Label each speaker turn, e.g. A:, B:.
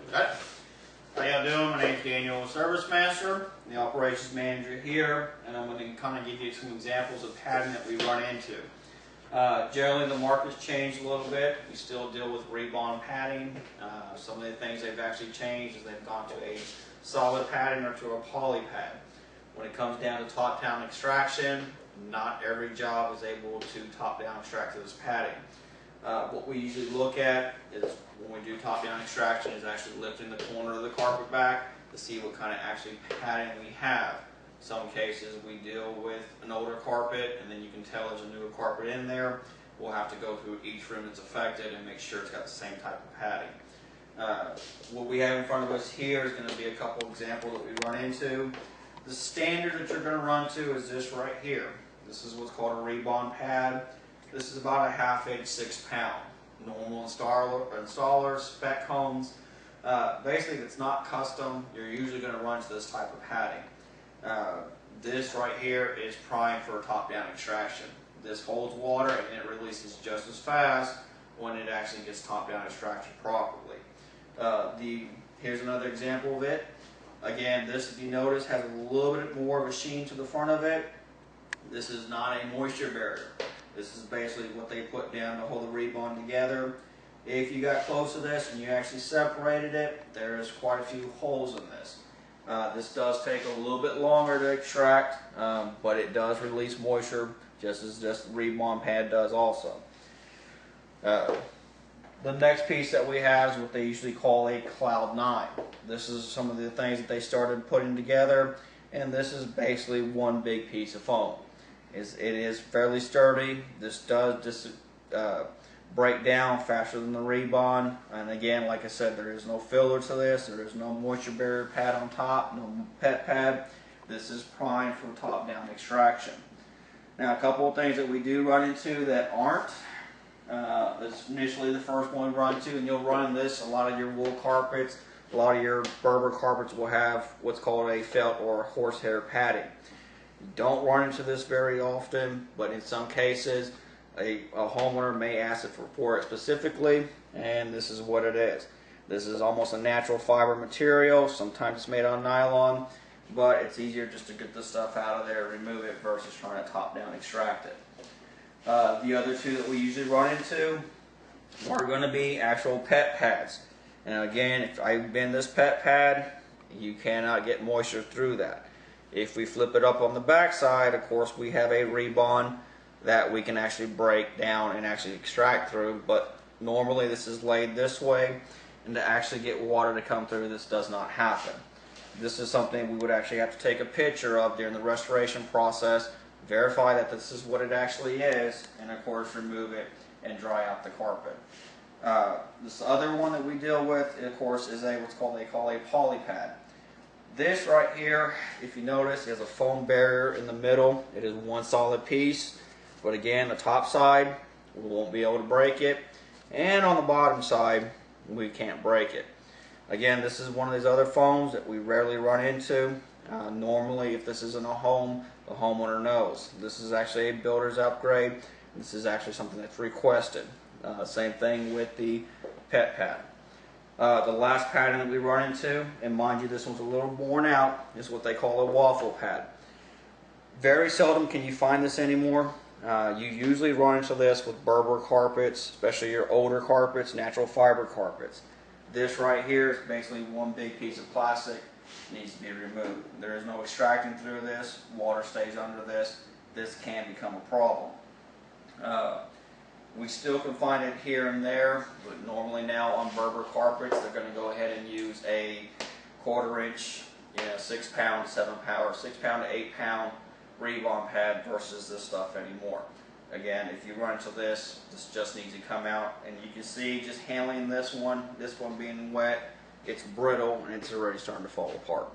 A: Okay. How y'all doing? My name's Daniel, Service Master, the Operations Manager here, and I'm going to kind of give you some examples of padding that we run into. Generally, the market's changed a little bit. We still deal with rebond padding. Some of the things they've actually changed is they've gone to a solid padding or to a poly pad. When it comes down to top-down extraction, not every job is able to top-down extract to this padding. What we usually look at is when we do top-down extraction is actually lifting the corner of the carpet back to see what kind of actually padding we have. Some cases we deal with an older carpet and then you can tell there's a newer carpet in there. We'll have to go through each room that's affected and make sure it's got the same type of padding. What we have in front of us here is going to be a couple examples that we run into. The standard that you're going to run to is this right here. This is what's called a rebond pad. This is about a 1/2 inch, 6 pound. Normal installers, spec homes. Basically, if it's not custom, you're usually going to run to this type of padding. This right here is primed for top-down extraction. This holds water and it releases just as fast when it actually gets top-down extracted properly. Here's another example of it. Again, this, if you notice, has a little bit more of a sheen to the front of it. This is not a moisture barrier. This is basically what they put down to hold the rebond together. If you got close to this and you actually separated it, there's quite a few holes in this. This does take a little bit longer to extract, but it does release moisture just as the rebond pad does also. The next piece that we have is what they usually call a Cloud 9. This is some of the things that they started putting together, and this is basically one big piece of foam. It is fairly sturdy. This does break down faster than the rebond, and again, like I said, there is no filler to this. There is no moisture barrier pad on top, no pet pad. This is primed for top-down extraction. Now, a couple of things that we do run into that aren't. This is initially the first one we run into, and you'll run this. A lot of your wool carpets, a lot of your Berber carpets will have what's called a felt or horsehair padding. You don't run into this very often, but in some cases, a homeowner may ask it for it specifically, and this is what it is. This is almost a natural fiber material. Sometimes it's made on nylon, but it's easier just to get this stuff out of there, remove it, versus trying to top-down extract it. The other two that we usually run into are going to be actual pet pads. And again, if I bend this pet pad, you cannot get moisture through that. If we flip it up on the back side, of course, we have a rebond that we can actually break down and actually extract through, but normally this is laid this way, and to actually get water to come through, this does not happen. This is something we would actually have to take a picture of during the restoration process, verify that this is what it actually is, and of course remove it and dry out the carpet. This other one that we deal with, of course, is what's called a poly pad. This right here, if you notice, has a foam barrier in the middle. It is one solid piece, but again, the top side, we won't be able to break it, and on the bottom side, we can't break it. Again, this is one of these other foams that we rarely run into. Normally, if this is in a home, the homeowner knows. This is actually a builder's upgrade. This is actually something that's requested. Same thing with the pet pad. The last pattern that we run into, and mind you, this one's a little worn out, is what they call a waffle pad. Very seldom can you find this anymore. You usually run into this with Berber carpets, especially your older carpets, natural fiber carpets. This right here is basically one big piece of plastic. Needs to be removed. There is no extracting through this. Water stays under this. This can become a problem. We still can find it here and there, but normally now on Berber carpets, they're going to go ahead and use a 1/4 inch, 6 pound, 7 pound, or 6 pound to 8 pound rebond pad versus this stuff anymore. Again, if you run into this, this just needs to come out, and you can see just handling this one being wet, it's brittle and it's already starting to fall apart.